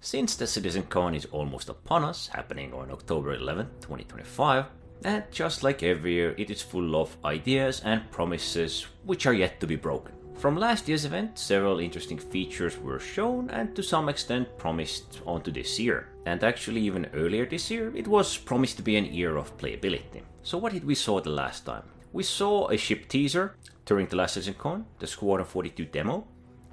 Since the Citizencon is almost upon us, happening on October 11th, 2025, and just like every year, it is full of ideas and promises which are yet to be broken. From last year's event, several interesting features were shown and to some extent promised onto this year. And actually even earlier this year, it was promised to be an year of playability. So what did we saw the last time? We saw a ship teaser during the last Citizencon, the Squadron 42 demo,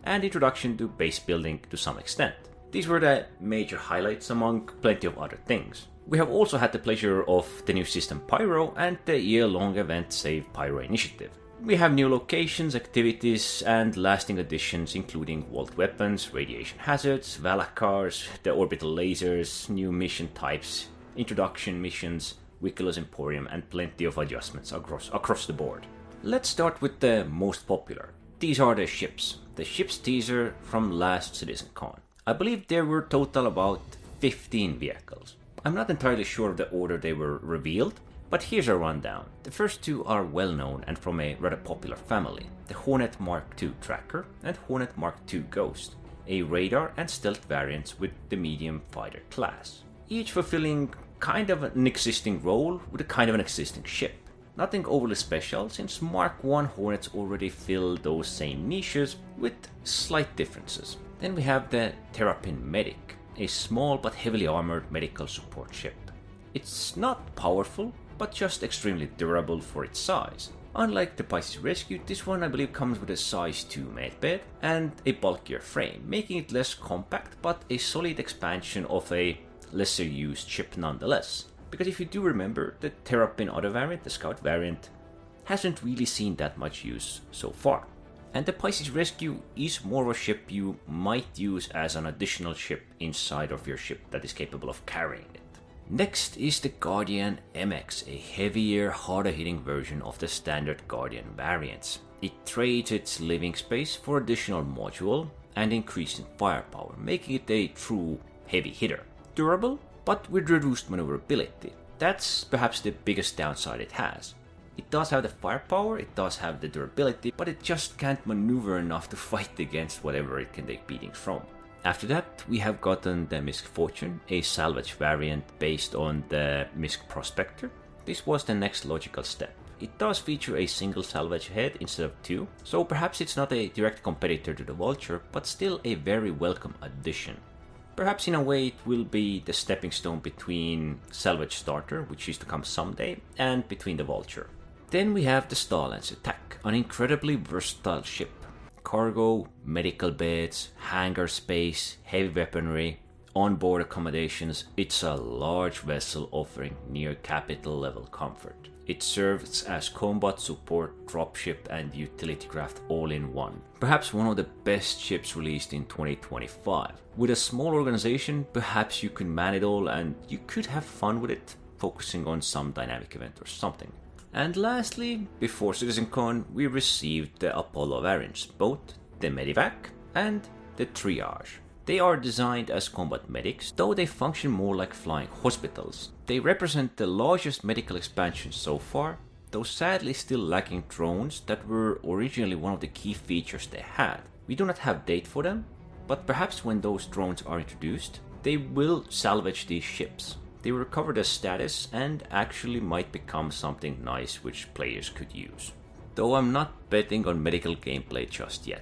and introduction to base building to some extent. These were the major highlights among plenty of other things. We have also had the pleasure of the new system Pyro and the year-long event Save Pyro initiative. We have new locations, activities, and lasting additions including vault weapons, radiation hazards, Valakkarrs, the orbital lasers, new mission types, introduction missions, Wikilo's Emporium, and plenty of adjustments across the board. Let's start with the most popular. These are the ships. The ships teaser from last Citizencon. I believe there were total about 15 vehicles. I'm not entirely sure of the order they were revealed, but here's a rundown. The first two are well known and from a rather popular family, the Hornet Mark II Tracker and Hornet Mark II Ghost, a radar and stealth variants with the medium fighter class, each fulfilling kind of an existing role with a kind of an existing ship. Nothing overly special since Mark I Hornets already fill those same niches with slight differences. Then we have the Terrapin Medic, a small but heavily armored medical support ship. It's not powerful, but just extremely durable for its size. Unlike the Pisces Rescue, this one I believe comes with a size 2 medbed and a bulkier frame, making it less compact but a solid expansion of a lesser used ship nonetheless. Because if you do remember, the Terrapin Auto variant, the Scout variant, hasn't really seen that much use so far. And the Pisces Rescue is more of a ship you might use as an additional ship inside of your ship that is capable of carrying it. Next is the Guardian MX, a heavier, harder hitting version of the standard Guardian variants. It trades its living space for additional module and increase in firepower, making it a true heavy hitter. Durable, but with reduced maneuverability. That's perhaps the biggest downside it has. It does have the firepower, it does have the durability, but it just can't maneuver enough to fight against whatever it can take beatings from. After that, we have gotten the Misk Fortune, a salvage variant based on the Misk Prospector. This was the next logical step. It does feature a single salvage head instead of two, so perhaps it's not a direct competitor to the Vulture, but still a very welcome addition. Perhaps in a way it will be the stepping stone between Salvage Starter, which is to come someday, and between the Vulture. Then we have the Starlance Attack, an incredibly versatile ship. Cargo, medical beds, hangar space, heavy weaponry, onboard accommodations. It's a large vessel offering near capital level comfort. It serves as combat support, dropship and utility craft all in one. Perhaps one of the best ships released in 2025. With a small organization, perhaps you can man it all and you could have fun with it, focusing on some dynamic event or something. And lastly, before Citizencon, we received the Apollo variants, both the Medivac and the Triage. They are designed as combat medics, though they function more like flying hospitals. They represent the largest medical expansion so far, though sadly still lacking drones that were originally one of the key features they had. We do not have date for them, but perhaps when those drones are introduced, they will salvage these ships. They will recover their status and actually might become something nice which players could use. Though I'm not betting on medical gameplay just yet.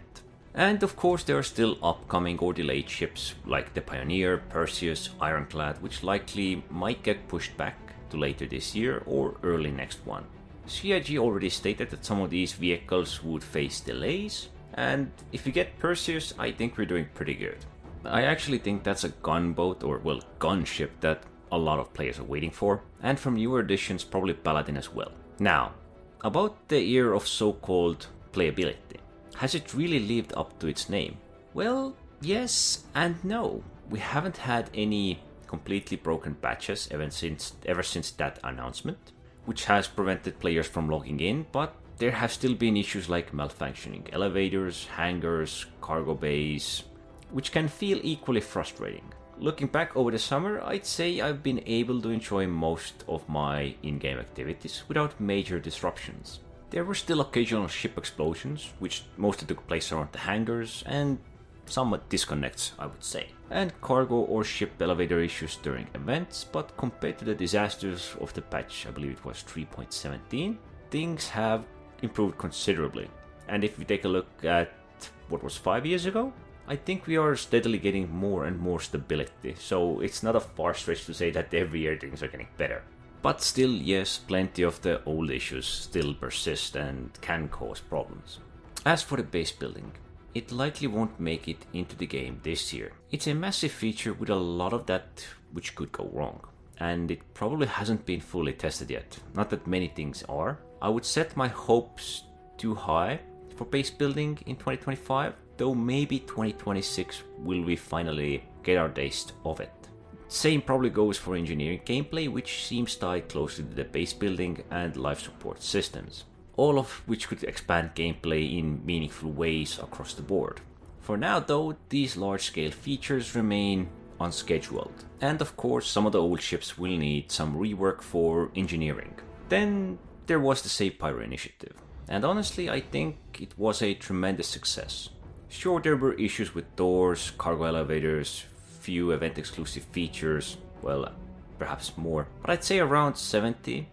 And of course there are still upcoming or delayed ships like the Pioneer, Perseus, Ironclad, which likely might get pushed back to later this year or early next one. CIG already stated that some of these vehicles would face delays, and if we get Perseus, I think we're doing pretty good. I actually think that's a gunboat or gunship that a lot of players are waiting for, and from newer editions probably Paladin as well. Now, about the year of so-called playability. Has it really lived up to its name? Well, yes and no. We haven't had any completely broken patches ever since that announcement, which has prevented players from logging in, but there have still been issues like malfunctioning elevators, hangars, cargo bays, which can feel equally frustrating. Looking back over the summer, I'd say I've been able to enjoy most of my in-game activities without major disruptions. There were still occasional ship explosions, which mostly took place around the hangars, and somewhat disconnects, I would say. and cargo or ship elevator issues during events, but compared to the disasters of the patch, I believe it was 3.17, things have improved considerably. And if we take a look at what was 5 years ago, I think we are steadily getting more and more stability, so it's not a far stretch to say that every year things are getting better. But still, yes, plenty of the old issues still persist and can cause problems. As for the base building, it likely won't make it into the game this year. It's a massive feature with a lot of that which could go wrong, and it probably hasn't been fully tested yet. Not that many things are. I would set my hopes too high for base building in 2025, though maybe 2026 will we finally get our taste of it. Same probably goes for engineering gameplay, which seems tied closely to the base building and life support systems, all of which could expand gameplay in meaningful ways across the board. For now though, these large-scale features remain unscheduled, and of course some of the old ships will need some rework for engineering. Then there was the Save Pyro initiative, and honestly I think it was a tremendous success. Sure, there were issues with doors, cargo elevators, few event exclusive features, well, perhaps more, but I'd say around 70%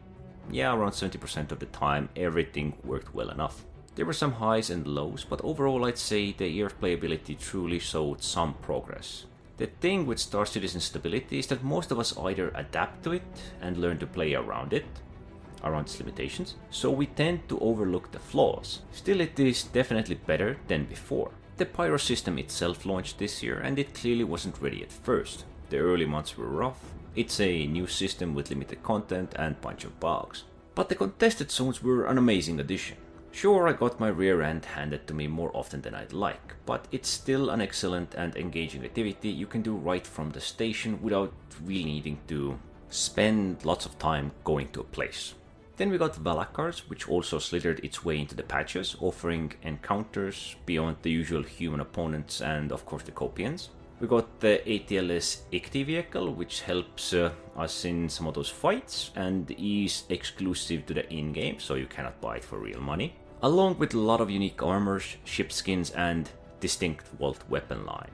of the time everything worked well enough. There were some highs and lows, but overall I'd say the year of playability truly showed some progress. The thing with Star Citizen stability is that most of us either adapt to it and learn to play around its limitations, so we tend to overlook the flaws. Still, it is definitely better than before. The Pyro system itself launched this year and it clearly wasn't ready at first. The early months were rough. It's a new system with limited content and bunch of bugs. But the contested zones were an amazing addition. Sure, I got my rear end handed to me more often than I'd like, but it's still an excellent and engaging activity you can do right from the station without really needing to spend lots of time going to a place. Then we got Valakkarr, which also slithered its way into the patches, offering encounters beyond the usual human opponents and of course the Copians. We got the ATLS ICT vehicle, which helps us in some of those fights and is exclusive to the in-game, so you cannot buy it for real money. Along with a lot of unique armors, ship skins and distinct vault weapon line,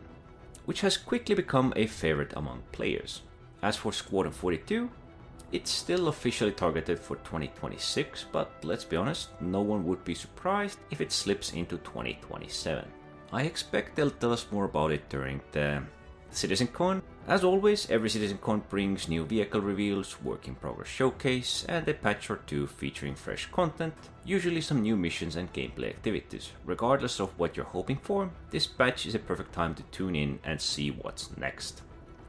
which has quickly become a favorite among players. As for Squadron 42, it's still officially targeted for 2026, but let's be honest, no one would be surprised if it slips into 2027. I expect they'll tell us more about it during the Citizencon. As always, every Citizencon brings new vehicle reveals, work in progress showcase, and a patch or two featuring fresh content, usually some new missions and gameplay activities. Regardless of what you're hoping for, this patch is a perfect time to tune in and see what's next.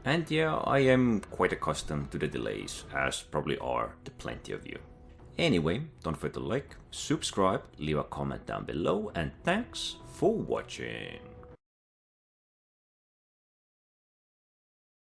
And yeah, I am quite accustomed to the delays, as probably are the plenty of you. Anyway, don't forget to like, subscribe, leave a comment down below, and thanks for watching.